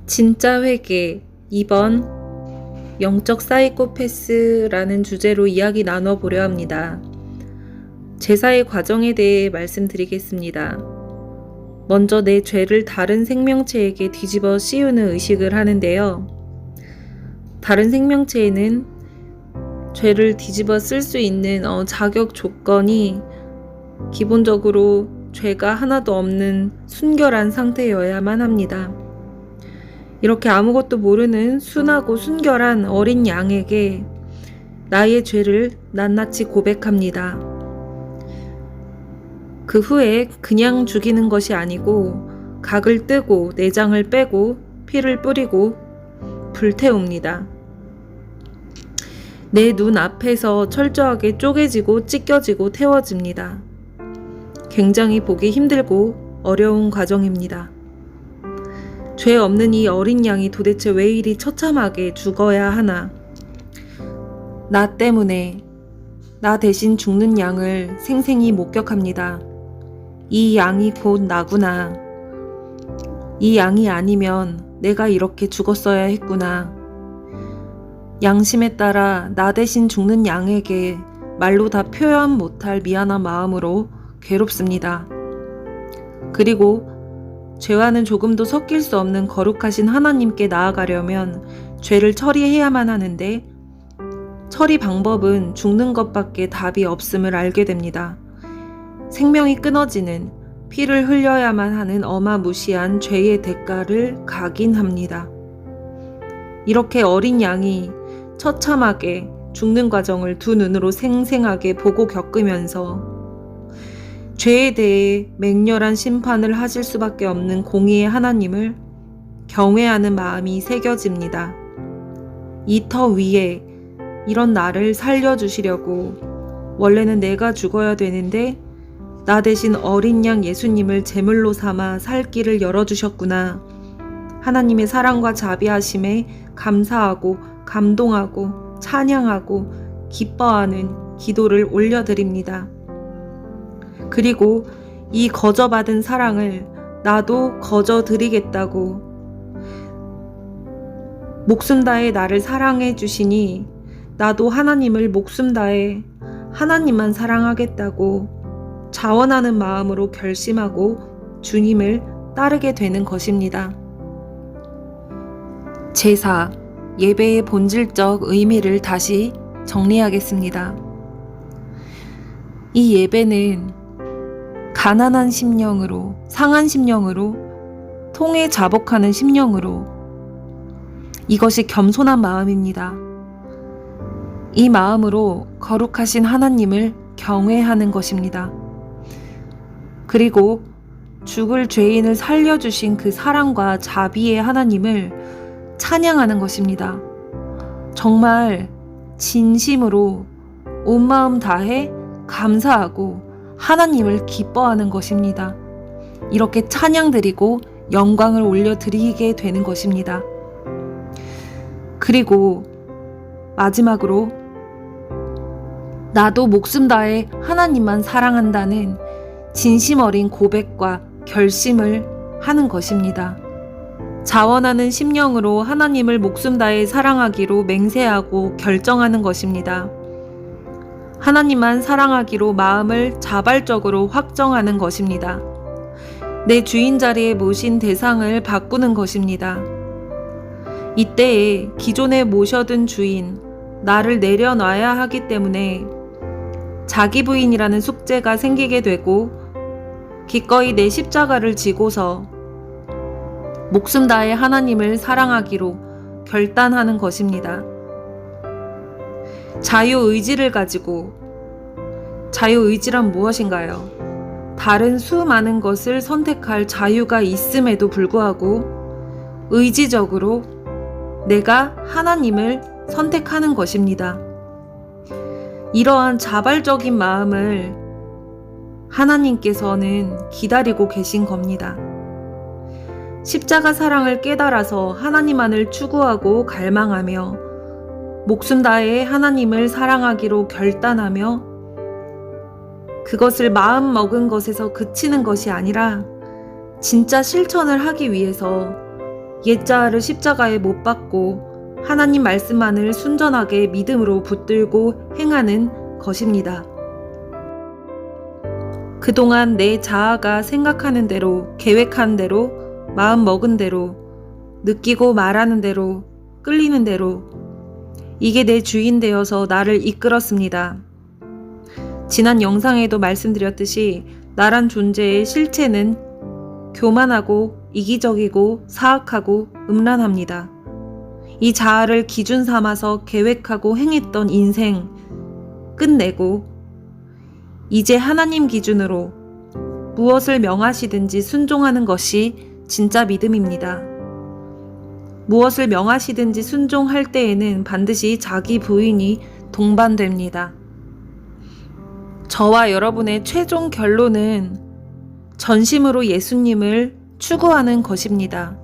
진짜 회개 2번 영적 사이코패스라는 주제로 이야기 나눠보려 합니다. 제사의 과정에 대해 말씀드리겠습니다. 먼저 내 죄를 다른 생명체에게 뒤집어 씌우는 의식을 하는데요. 다른 생명체에는 죄를 뒤집어 쓸 수 있는 자격 조건이 기본적으로 죄가 하나도 없는 순결한 상태여야만 합니다. 이렇게 아무것도 모르는 순하고 순결한 어린 양에게 나의 죄를 낱낱이 고백합니다. 그 후에 그냥 죽이는 것이 아니고 각을 뜨고 내장을 빼고 피를 뿌리고 불태웁니다. 내 눈 앞에서 철저하게 쪼개지고 찢겨지고 태워집니다. 굉장히 보기 힘들고 어려운 과정입니다. 죄 없는 이 어린 양이 도대체 왜 이리 처참하게 죽어야 하나? 나 때문에 나 대신 죽는 양을 생생히 목격합니다. 이 양이 곧 나구나. 이 양이 아니면 내가 이렇게 죽었어야 했구나. 양심에 따라 나 대신 죽는 양에게 말로 다 표현 못할 미안한 마음으로 괴롭습니다. 그리고 죄와는 조금도 섞일 수 없는 거룩하신 하나님께 나아가려면 죄를 처리해야만 하는데 처리 방법은 죽는 것밖에 답이 없음을 알게 됩니다. 생명이 끊어지는 피를 흘려야만 하는 어마무시한 죄의 대가를 각인합니다. 이렇게 어린 양이 처참하게 죽는 과정을 두 눈으로 생생하게 보고 겪으면서 죄에 대해 맹렬한 심판을 하실 수밖에 없는 공의의 하나님을 경외하는 마음이 새겨집니다. 이 터 위에 이런 나를 살려주시려고 원래는 내가 죽어야 되는데 나 대신 어린 양 예수님을 제물로 삼아 살 길을 열어주셨구나. 하나님의 사랑과 자비하심에 감사하고 감동하고 찬양하고 기뻐하는 기도를 올려드립니다. 그리고 이 거저받은 사랑을 나도 거저드리겠다고 목숨 다해 나를 사랑해 주시니 나도 하나님을 목숨 다해 하나님만 사랑하겠다고 자원하는 마음으로 결심하고 주님을 따르게 되는 것입니다. 제사, 예배의 본질적 의미를 다시 정리하겠습니다. 이 예배는 가난한 심령으로, 상한 심령으로, 통에 자복하는 심령으로, 이것이 겸손한 마음입니다. 이 마음으로 거룩하신 하나님을 경외하는 것입니다. 그리고 죽을 죄인을 살려주신 그 사랑과 자비의 하나님을 찬양하는 것입니다. 정말 진심으로 온 마음 다해 감사하고 하나님을 기뻐하는 것입니다. 이렇게 찬양드리고 영광을 올려드리게 되는 것입니다. 그리고 마지막으로 나도 목숨 다해 하나님만 사랑한다는 진심 어린 고백과 결심을 하는 것입니다. 자원하는 심령으로 하나님을 목숨 다해 사랑하기로 맹세하고 결정하는 것입니다. 하나님만 사랑하기로 마음을 자발적으로 확정하는 것입니다. 내 주인 자리에 모신 대상을 바꾸는 것입니다. 이때에 기존에 모셔둔 주인, 나를 내려놔야 하기 때문에 자기 부인이라는 숙제가 생기게 되고 기꺼이 내 십자가를 지고서 목숨 다해 하나님을 사랑하기로 결단하는 것입니다. 자유의지를 가지고, 자유의지란 무엇인가요? 다른 수많은 것을 선택할 자유가 있음에도 불구하고 의지적으로 내가 하나님을 선택하는 것입니다. 이러한 자발적인 마음을 하나님께서는 기다리고 계신 겁니다. 십자가 사랑을 깨달아서 하나님만을 추구하고 갈망하며 목숨 다해 하나님을 사랑하기로 결단하며 그것을 마음 먹은 것에서 그치는 것이 아니라 진짜 실천을 하기 위해서 옛자아를 십자가에 못 박고 하나님 말씀만을 순전하게 믿음으로 붙들고 행하는 것입니다. 그동안 내 자아가 생각하는 대로, 계획한 대로, 마음 먹은 대로, 느끼고 말하는 대로, 끌리는 대로 이게 내 주인 되어서 나를 이끌었습니다. 지난 영상에도 말씀드렸듯이 나란 존재의 실체는 교만하고 이기적이고 사악하고 음란합니다. 이 자아를 기준 삼아서 계획하고 행했던 인생 끝내고 이제 하나님 기준으로 무엇을 명하시든지 순종하는 것이 진짜 믿음입니다. 무엇을 명하시든지 순종할 때에는 반드시 자기 부인이 동반됩니다. 저와 여러분의 최종 결론은 전심으로 예수님을 추구하는 것입니다.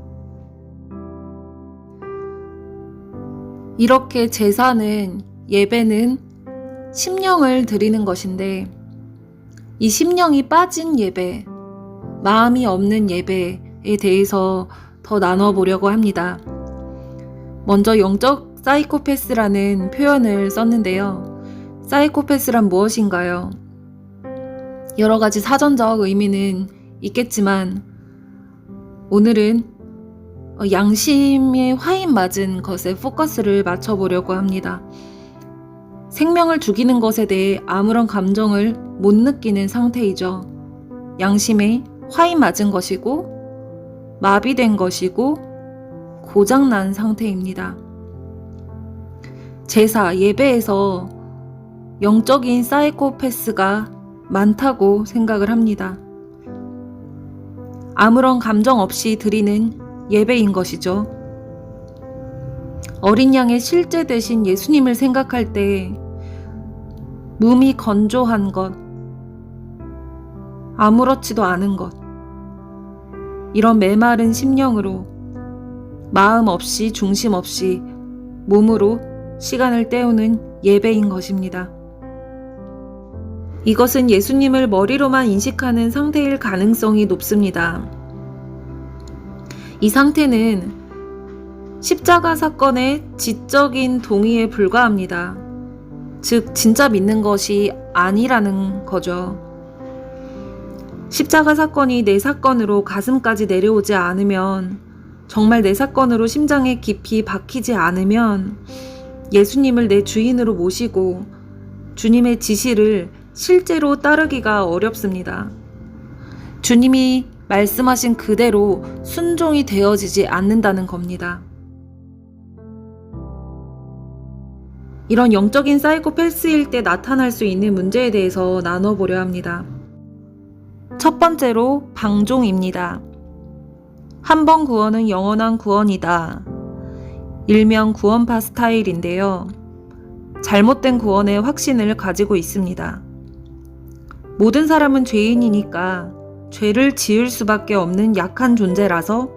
이렇게 제사는, 예배는 심령을 드리는 것인데 이 심령이 빠진 예배, 마음이 없는 예배에 대해서 더 나눠보려고 합니다. 먼저 영적 사이코패스라는 표현을 썼는데요. 사이코패스란 무엇인가요? 여러 가지 사전적 의미는 있겠지만 오늘은 양심에 화인 맞은 것에 포커스를 맞춰보려고 합니다. 생명을 죽이는 것에 대해 아무런 감정을 못 느끼는 상태이죠. 양심에 화인 맞은 것이고 마비된 것이고 고장난 상태입니다. 제사, 예배에서 영적인 사이코패스가 많다고 생각을 합니다. 아무런 감정 없이 드리는 예배인 것이죠. 어린 양의 실제 되신 예수님을 생각할 때 몸이 건조한 것, 아무렇지도 않은 것, 이런 메마른 심령으로 마음 없이 중심 없이 몸으로 시간을 때우는 예배인 것입니다. 이것은 예수님을 머리로만 인식하는 상태일 가능성이 높습니다. 이 상태는 십자가 사건의 지적인 동의에 불과합니다. 즉, 진짜 믿는 것이 아니라는 거죠. 십자가 사건이 내 사건으로 가슴까지 내려오지 않으면, 정말 내 사건으로 심장에 깊이 박히지 않으면 예수님을 내 주인으로 모시고 주님의 지시를 실제로 따르기가 어렵습니다. 주님이 말씀하신 그대로 순종이 되어지지 않는다는 겁니다. 이런 영적인 사이코패스일 때 나타날 수 있는 문제에 대해서 나눠보려 합니다. 첫 번째로 방종입니다. 한 번 구원은 영원한 구원이다. 일명 구원파 스타일인데요. 잘못된 구원의 확신을 가지고 있습니다. 모든 사람은 죄인이니까 죄를 지을 수밖에 없는 약한 존재라서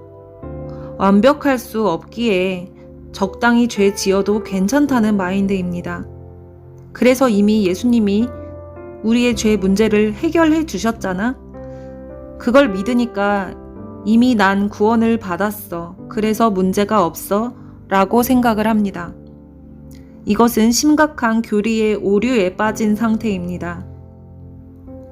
완벽할 수 없기에 적당히 죄 지어도 괜찮다는 마인드입니다. 그래서 이미 예수님이 우리의 죄 문제를 해결해 주셨잖아? 그걸 믿으니까 이미 난 구원을 받았어. 그래서 문제가 없어. 라고 생각을 합니다. 이것은 심각한 교리의 오류에 빠진 상태입니다.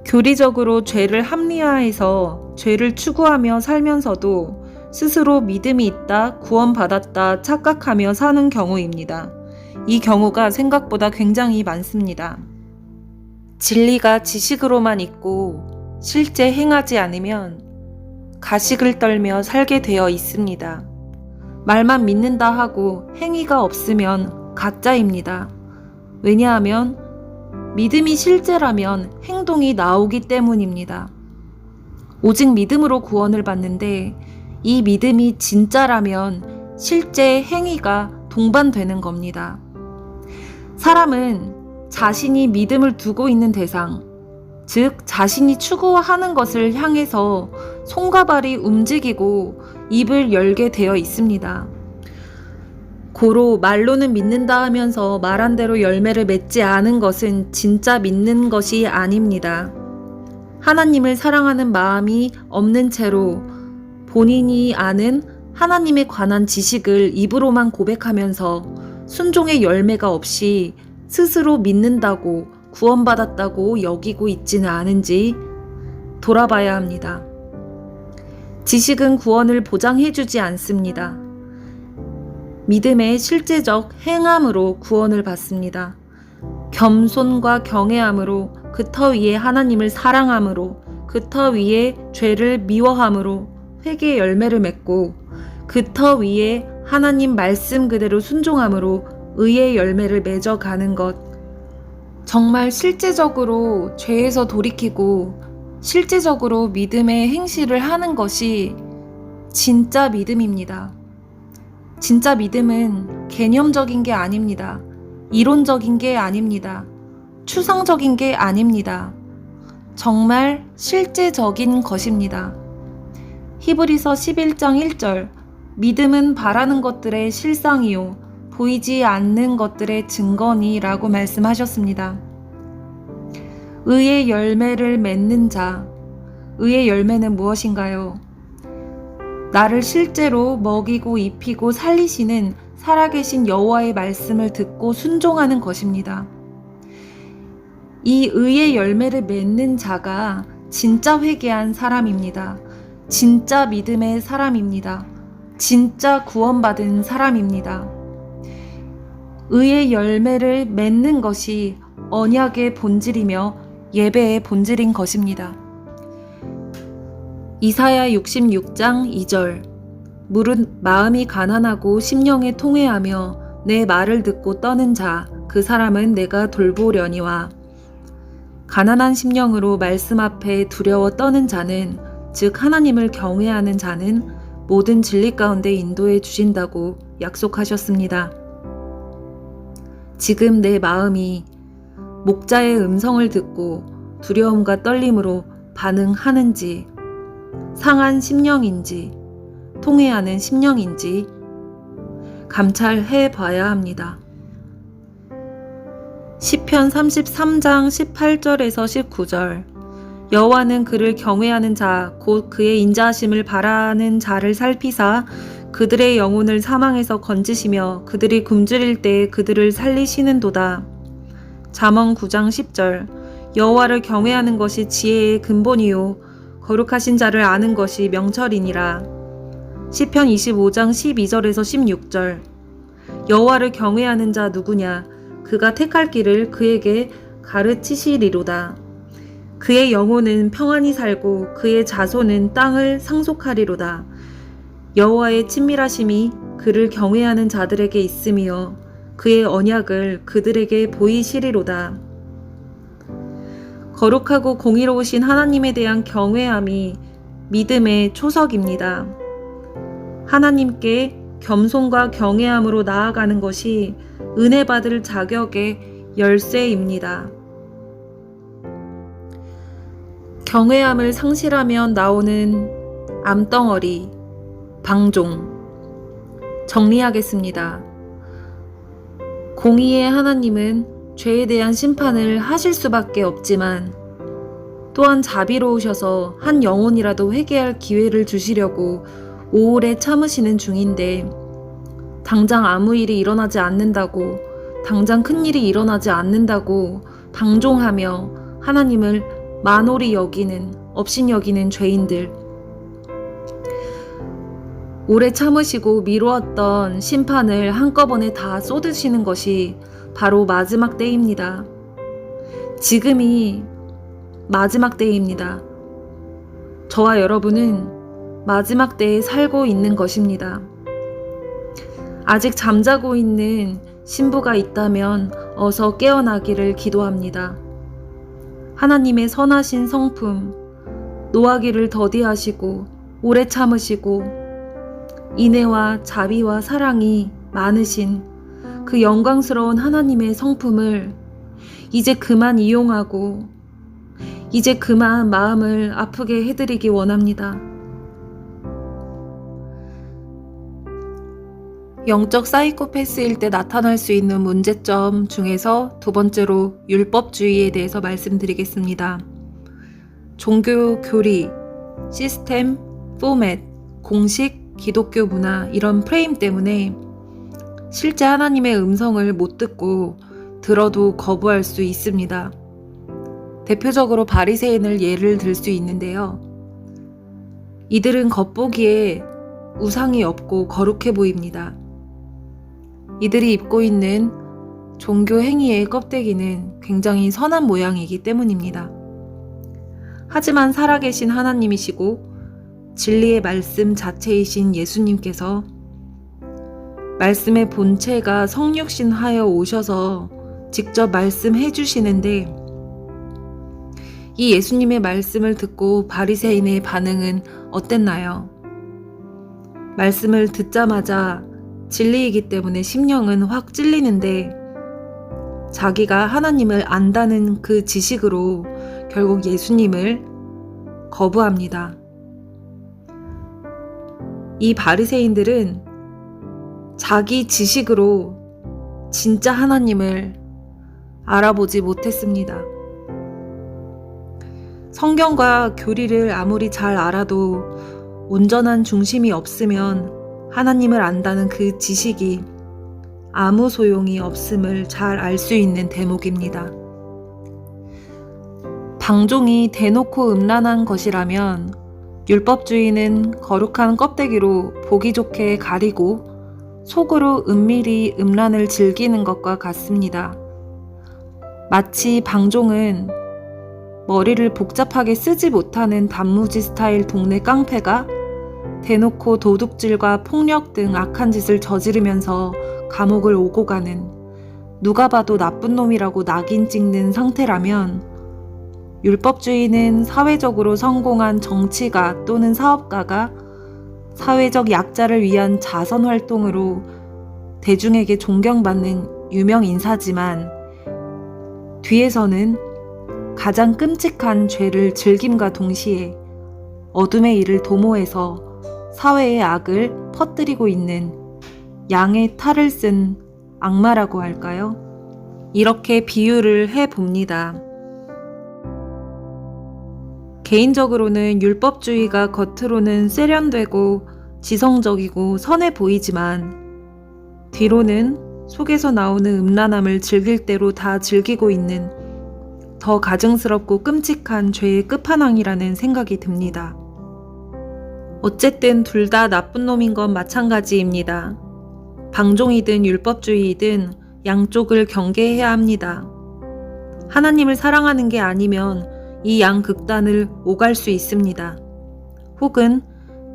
교리적으로 죄를 합리화해서 죄를 추구하며 살면서도 스스로 믿음이 있다, 구원받았다 착각하며 사는 경우입니다. 이 경우가 생각보다 굉장히 많습니다. 진리가 지식으로만 있고 실제 행하지 않으면 가식을 떨며 살게 되어 있습니다. 말만 믿는다 하고 행위가 없으면 가짜입니다. 왜냐하면 믿음이 실제라면 행동이 나오기 때문입니다. 오직 믿음으로 구원을 받는데 이 믿음이 진짜라면 실제 행위가 동반되는 겁니다. 사람은 자신이 믿음을 두고 있는 대상, 즉 자신이 추구하는 것을 향해서 손과 발이 움직이고 입을 열게 되어 있습니다. 고로 말로는 믿는다 하면서 말한 대로 열매를 맺지 않은 것은 진짜 믿는 것이 아닙니다. 하나님을 사랑하는 마음이 없는 채로 본인이 아는 하나님에 관한 지식을 입으로만 고백하면서 순종의 열매가 없이 스스로 믿는다고 구원받았다고 여기고 있지는 않은지 돌아봐야 합니다. 지식은 구원을 보장해주지 않습니다. 믿음의 실제적 행함으로 구원을 받습니다. 겸손과 경외함으로 그 터 위에 하나님을 사랑함으로 그 터 위에 죄를 미워함으로 회개의 열매를 맺고 그 터 위에 하나님 말씀 그대로 순종함으로 의의 열매를 맺어가는 것. 정말 실제적으로 죄에서 돌이키고 실제적으로 믿음의 행실을 하는 것이 진짜 믿음입니다. 진짜 믿음은 개념적인 게 아닙니다. 이론적인 게 아닙니다. 추상적인 게 아닙니다. 정말 실제적인 것입니다. 히브리서 11장 1절 믿음은 바라는 것들의 실상이요 보이지 않는 것들의 증거니 라고 말씀하셨습니다. 의의 열매를 맺는 자, 의의 열매는 무엇인가요? 나를 실제로 먹이고 입히고 살리시는 살아계신 여호와의 말씀을 듣고 순종하는 것입니다. 이 의의 열매를 맺는 자가 진짜 회개한 사람입니다. 진짜 믿음의 사람입니다. 진짜 구원받은 사람입니다. 의의 열매를 맺는 것이 언약의 본질이며 예배의 본질인 것입니다. 이사야 66장 2절 무릇 마음이 가난하고 심령에 통회하며 내 말을 듣고 떠는 자 그 사람은 내가 돌보려니와 가난한 심령으로 말씀 앞에 두려워 떠는 자는 즉 하나님을 경외하는 자는 모든 진리 가운데 인도해 주신다고 약속하셨습니다. 지금 내 마음이 목자의 음성을 듣고 두려움과 떨림으로 반응하는지 상한 심령인지 통회하는 심령인지 감찰해 봐야 합니다. 시편 33장 18절에서 19절 여호와는 그를 경외하는 자 곧 그의 인자하심을 바라는 자를 살피사 그들의 영혼을 사망에서 건지시며 그들이 굶주릴 때에 그들을 살리시는도다. 잠언 9장 10절 여호와를 경외하는 것이 지혜의 근본이요 거룩하신 자를 아는 것이 명철이니라. 시편 25장 12절에서 16절 여호와를 경외하는 자 누구냐 그가 택할 길을 그에게 가르치시리로다. 그의 영혼은 평안히 살고 그의 자손은 땅을 상속하리로다. 여호와의 친밀하심이 그를 경외하는 자들에게 있으며 그의 언약을 그들에게 보이시리로다. 거룩하고 공의로우신 하나님에 대한 경외함이 믿음의 초석입니다. 하나님께 겸손과 경외함으로 나아가는 것이 은혜 받을 자격의 열쇠입니다. 경외함을 상실하면 나오는 암덩어리, 방종. 정리하겠습니다. 공의의 하나님은 죄에 대한 심판을 하실 수밖에 없지만 또한 자비로우셔서 한 영혼이라도 회개할 기회를 주시려고 오래 참으시는 중인데 당장 아무 일이 일어나지 않는다고 당장 큰일이 일어나지 않는다고 방종하며 하나님을 만홀히 여기는 업신여기는 죄인들 오래 참으시고 미루었던 심판을 한꺼번에 다 쏟으시는 것이 바로 마지막 때입니다. 지금이 마지막 때입니다. 저와 여러분은 마지막 때에 살고 있는 것입니다. 아직 잠자고 있는 신부가 있다면 어서 깨어나기를 기도합니다. 하나님의 선하신 성품, 노하기를 더디하시고 오래 참으시고 인애와 자비와 사랑이 많으신 그 영광스러운 하나님의 성품을 이제 그만 이용하고 이제 그만 마음을 아프게 해드리기 원합니다. 영적 사이코패스일 때 나타날 수 있는 문제점 중에서 두 번째로 율법주의에 대해서 말씀드리겠습니다. 종교 교리, 시스템, 포맷, 공식, 기독교 문화 이런 프레임 때문에 실제 하나님의 음성을 못 듣고 들어도 거부할 수 있습니다. 대표적으로 바리새인을 예를 들 수 있는데요. 이들은 겉보기에 우상이 없고 거룩해 보입니다. 이들이 입고 있는 종교 행위의 껍데기는 굉장히 선한 모양이기 때문입니다. 하지만 살아계신 하나님이시고 진리의 말씀 자체이신 예수님께서 말씀의 본체가 성육신하여 오셔서 직접 말씀해 주시는데 이 예수님의 말씀을 듣고 바리새인의 반응은 어땠나요? 말씀을 듣자마자 진리이기 때문에 심령은 확 찔리는데 자기가 하나님을 안다는 그 지식으로 결국 예수님을 거부합니다. 이 바리새인들은 자기 지식으로 진짜 하나님을 알아보지 못했습니다. 성경과 교리를 아무리 잘 알아도 온전한 중심이 없으면 하나님을 안다는 그 지식이 아무 소용이 없음을 잘 알 수 있는 대목입니다. 방종이 대놓고 음란한 것이라면 율법주의는 거룩한 껍데기로 보기 좋게 가리고 속으로 은밀히 음란을 즐기는 것과 같습니다. 마치 방종은 머리를 복잡하게 쓰지 못하는 단무지 스타일 동네 깡패가 대놓고 도둑질과 폭력 등 악한 짓을 저지르면서 감옥을 오고 가는 누가 봐도 나쁜 놈이라고 낙인 찍는 상태라면 율법주의는 사회적으로 성공한 정치가 또는 사업가가 사회적 약자를 위한 자선 활동으로 대중에게 존경받는 유명 인사지만 뒤에서는 가장 끔찍한 죄를 즐김과 동시에 어둠의 일을 도모해서 사회의 악을 퍼뜨리고 있는 양의 탈을 쓴 악마라고 할까요? 이렇게 비유를 해봅니다. 개인적으로는 율법주의가 겉으로는 세련되고 지성적이고 선해 보이지만 뒤로는 속에서 나오는 음란함을 즐길 대로 다 즐기고 있는 더 가증스럽고 끔찍한 죄의 끝판왕이라는 생각이 듭니다. 어쨌든 둘 다 나쁜 놈인 건 마찬가지입니다. 방종이든 율법주의이든 양쪽을 경계해야 합니다. 하나님을 사랑하는 게 아니면 이 양극단을 오갈 수 있습니다. 혹은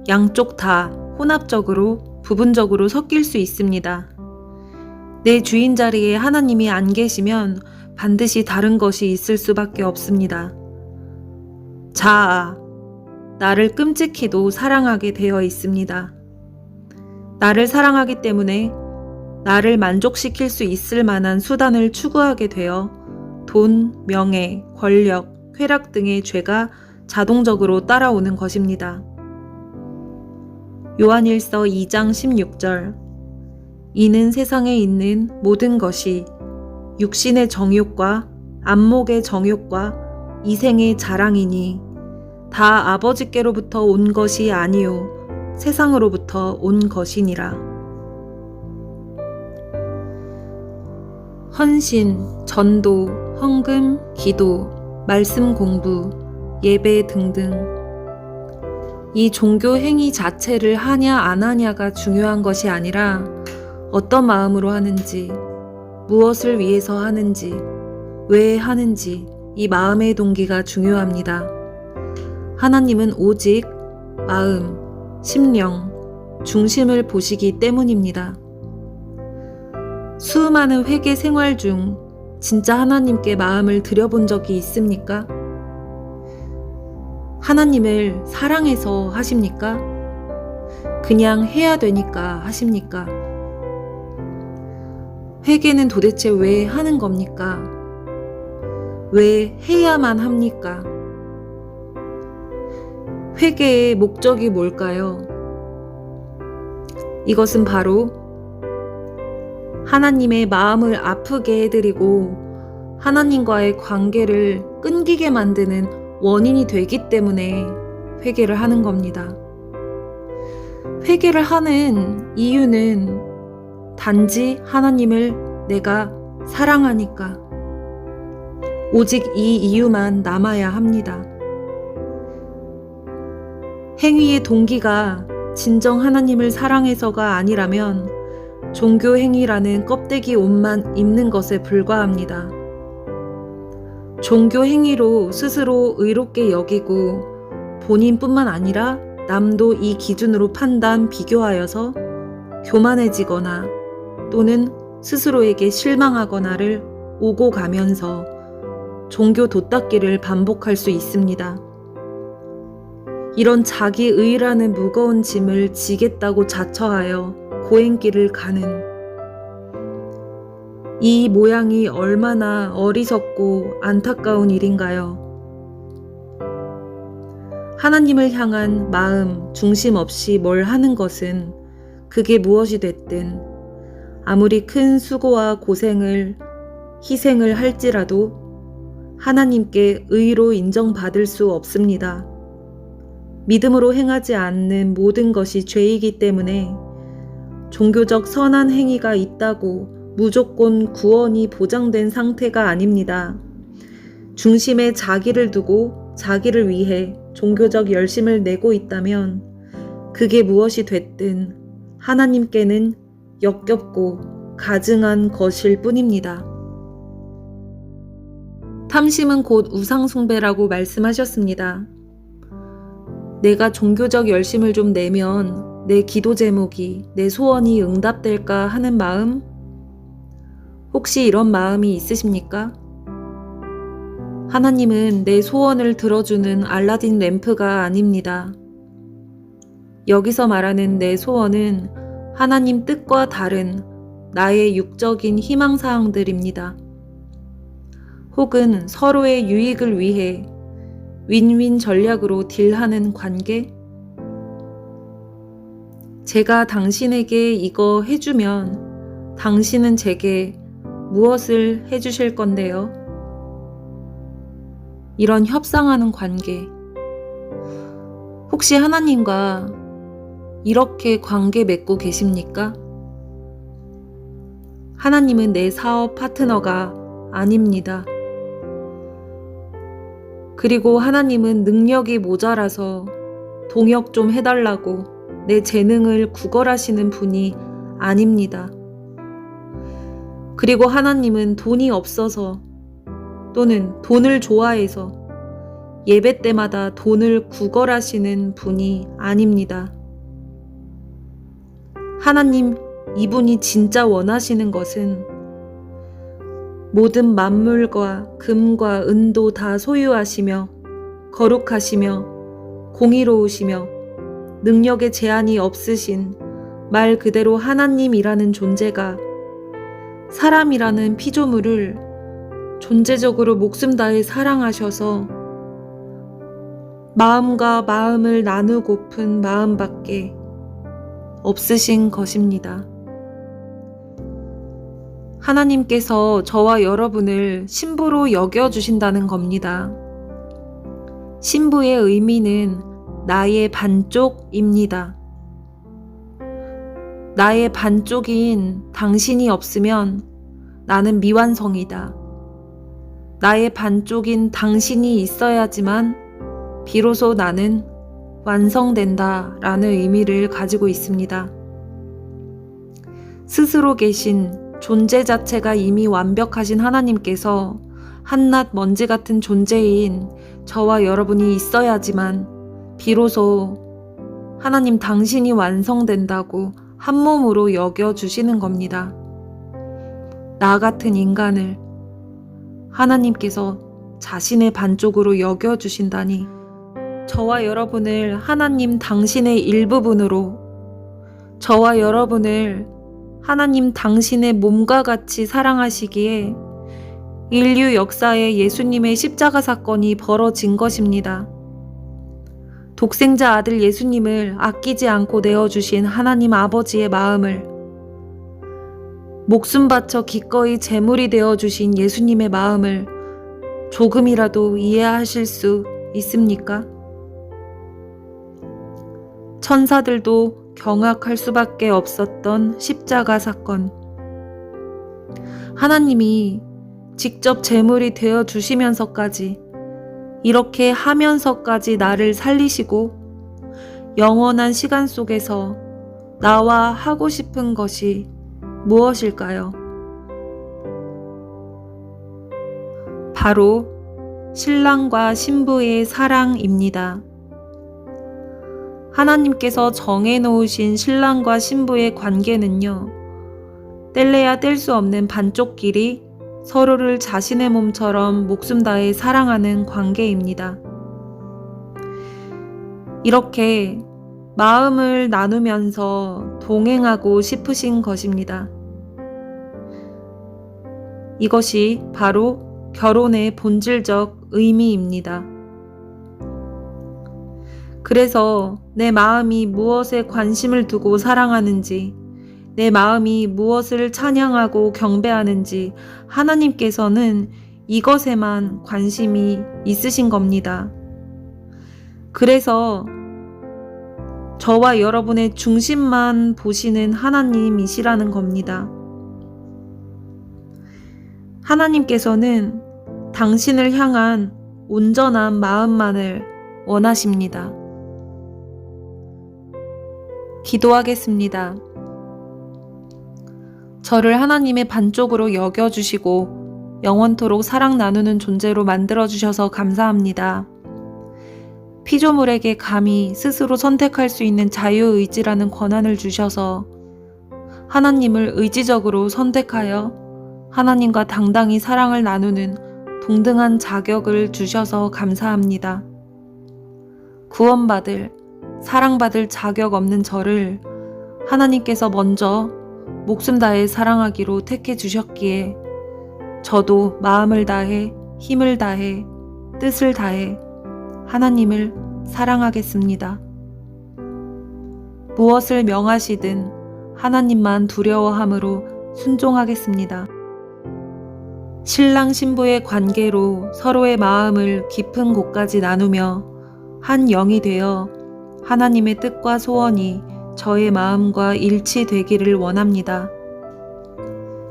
양쪽 다 혼합적으로 부분적으로 섞일 수 있습니다. 내 주인 자리에 하나님이 안 계시면 반드시 다른 것이 있을 수밖에 없습니다. 자아, 나를 끔찍히도 사랑하게 되어 있습니다. 나를 사랑하기 때문에 나를 만족시킬 수 있을 만한 수단을 추구하게 되어 돈, 명예, 권력, 쾌락 등의 죄가 자동적으로 따라오는 것입니다. 요한일서 2장 16절 이는 세상에 있는 모든 것이 육신의 정욕과 안목의 정욕과 이생의 자랑이니 다 아버지께로부터 온 것이 아니요 세상으로부터 온 것이니라. 헌신, 전도, 헌금, 기도, 말씀 공부, 예배 등등 이 종교 행위 자체를 하냐 안 하냐가 중요한 것이 아니라 어떤 마음으로 하는지, 무엇을 위해서 하는지, 왜 하는지 이 마음의 동기가 중요합니다. 하나님은 오직 마음, 심령, 중심을 보시기 때문입니다. 수많은 회개 생활 중 진짜 하나님께 마음을 들여본 적이 있습니까? 하나님을 사랑해서 하십니까? 그냥 해야 되니까 하십니까? 회개는 도대체 왜 하는 겁니까? 왜 해야만 합니까? 회개의 목적이 뭘까요? 이것은 바로 하나님의 마음을 아프게 해드리고 하나님과의 관계를 끊기게 만드는 원인이 되기 때문에 회개를 하는 겁니다. 회개를 하는 이유는 단지 하나님을 내가 사랑하니까, 오직 이 이유만 남아야 합니다. 행위의 동기가 진정 하나님을 사랑해서가 아니라면 종교 행위라는 껍데기 옷만 입는 것에 불과합니다. 종교 행위로 스스로 의롭게 여기고 본인뿐만 아니라 남도 이 기준으로 판단, 비교하여서 교만해지거나 또는 스스로에게 실망하거나를 오고 가면서 종교 돛닦기를 반복할 수 있습니다. 이런 자기의라는 무거운 짐을 지겠다고 자처하여 고행길을 가는 이 모양이 얼마나 어리석고 안타까운 일인가요? 하나님을 향한 마음, 중심 없이 뭘 하는 것은 그게 무엇이 됐든 아무리 큰 수고와 고생을, 희생을 할지라도 하나님께 의로 인정받을 수 없습니다. 믿음으로 행하지 않는 모든 것이 죄이기 때문에 종교적 선한 행위가 있다고 무조건 구원이 보장된 상태가 아닙니다. 중심에 자기를 두고 자기를 위해 종교적 열심을 내고 있다면 그게 무엇이 됐든 하나님께는 역겹고 가증한 것일 뿐입니다. 탐심은 곧 우상숭배라고 말씀하셨습니다. 내가 종교적 열심을 좀 내면 내 기도 제목이, 내 소원이 응답될까 하는 마음? 혹시 이런 마음이 있으십니까? 하나님은 내 소원을 들어주는 알라딘 램프가 아닙니다. 여기서 말하는 내 소원은 하나님 뜻과 다른 나의 육적인 희망사항들입니다. 혹은 서로의 유익을 위해 윈윈 전략으로 딜하는 관계? 제가 당신에게 이거 해주면 당신은 제게 무엇을 해주실 건데요? 이런 협상하는 관계. 혹시 하나님과 이렇게 관계 맺고 계십니까? 하나님은 내 사업 파트너가 아닙니다. 그리고 하나님은 능력이 모자라서 동역 좀 해달라고 내 재능을 구걸하시는 분이 아닙니다. 그리고 하나님은 돈이 없어서 또는 돈을 좋아해서 예배 때마다 돈을 구걸하시는 분이 아닙니다. 하나님, 이분이 진짜 원하시는 것은 모든 만물과 금과 은도 다 소유하시며 거룩하시며 공의로우시며 능력의 제한이 없으신 말 그대로 하나님이라는 존재가 사람이라는 피조물을 존재적으로 목숨 다해 사랑하셔서 마음과 마음을 나누고픈 마음밖에 없으신 것입니다. 하나님께서 저와 여러분을 신부로 여겨주신다는 겁니다. 신부의 의미는 나의 반쪽입니다. 나의 반쪽인 당신이 없으면 나는 미완성이다. 나의 반쪽인 당신이 있어야지만 비로소 나는 완성된다 라는 의미를 가지고 있습니다. 스스로 계신 존재 자체가 이미 완벽하신 하나님께서 한낱 먼지 같은 존재인 저와 여러분이 있어야지만 비로소 하나님 당신이 완성된다고 한 몸으로 여겨주시는 겁니다. 나 같은 인간을 하나님께서 자신의 반쪽으로 여겨주신다니, 저와 여러분을 하나님 당신의 일부분으로, 저와 여러분을 하나님 당신의 몸과 같이 사랑하시기에 인류 역사에 예수님의 십자가 사건이 벌어진 것입니다. 독생자 아들 예수님을 아끼지 않고 내어주신 하나님 아버지의 마음을 목숨 바쳐 기꺼이 제물이 되어 주신 예수님의 마음을 조금이라도 이해하실 수 있습니까? 천사들도 경악할 수밖에 없었던 십자가 사건. 하나님이 직접 제물이 되어 주시면서까지, 이렇게 하면서까지 나를 살리시고 영원한 시간 속에서 나와 하고 싶은 것이 무엇일까요? 바로 신랑과 신부의 사랑입니다. 하나님께서 정해놓으신 신랑과 신부의 관계는요, 뗄래야 뗄 수 없는 반쪽끼리 서로를 자신의 몸처럼 목숨 다해 사랑하는 관계입니다. 이렇게 마음을 나누면서 동행하고 싶으신 것입니다. 이것이 바로 결혼의 본질적 의미입니다. 그래서 내 마음이 무엇에 관심을 두고 사랑하는지, 내 마음이 무엇을 찬양하고 경배하는지 하나님께서는 이것에만 관심이 있으신 겁니다. 그래서 저와 여러분의 중심만 보시는 하나님이시라는 겁니다. 하나님께서는 당신을 향한 온전한 마음만을 원하십니다. 기도하겠습니다. 저를 하나님의 반쪽으로 여겨주시고 영원토록 사랑 나누는 존재로 만들어주셔서 감사합니다. 피조물에게 감히 스스로 선택할 수 있는 자유의지라는 권한을 주셔서 하나님을 의지적으로 선택하여 하나님과 당당히 사랑을 나누는 동등한 자격을 주셔서 감사합니다. 구원받을, 사랑받을 자격 없는 저를 하나님께서 먼저 목숨 다해 사랑하기로 택해 주셨기에 저도 마음을 다해, 힘을 다해, 뜻을 다해 하나님을 사랑하겠습니다. 무엇을 명하시든 하나님만 두려워함으로 순종하겠습니다. 신랑 신부의 관계로 서로의 마음을 깊은 곳까지 나누며 한 영이 되어 하나님의 뜻과 소원이 저의 마음과 일치되기를 원합니다.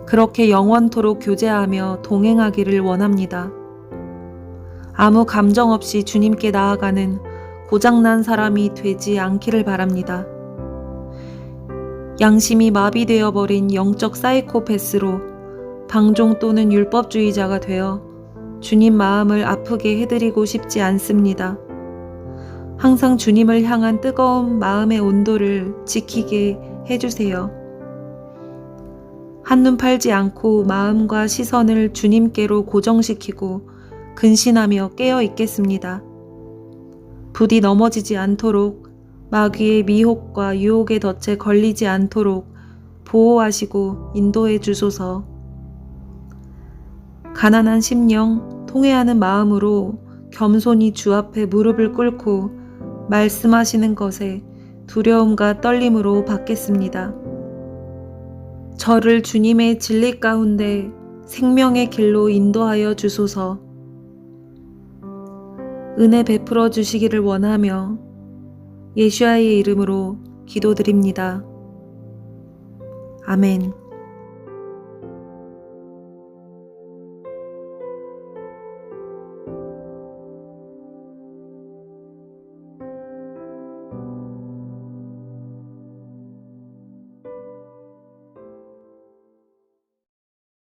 그렇게 영원토록 교제하며 동행하기를 원합니다. 아무 감정 없이 주님께 나아가는 고장난 사람이 되지 않기를 바랍니다. 양심이 마비되어 버린 영적 사이코패스로 방종 또는 율법주의자가 되어 주님 마음을 아프게 해드리고 싶지 않습니다. 항상 주님을 향한 뜨거운 마음의 온도를 지키게 해주세요. 한눈 팔지 않고 마음과 시선을 주님께로 고정시키고 근신하며 깨어 있겠습니다. 부디 넘어지지 않도록, 마귀의 미혹과 유혹의 덫에 걸리지 않도록 보호하시고 인도해 주소서. 가난한 심령, 통회하는 마음으로 겸손히 주 앞에 무릎을 꿇고 말씀하시는 것에 두려움과 떨림으로 받겠습니다. 저를 주님의 진리 가운데 생명의 길로 인도하여 주소서. 은혜 베풀어 주시기를 원하며 예수와의 이름으로 기도드립니다. 아멘.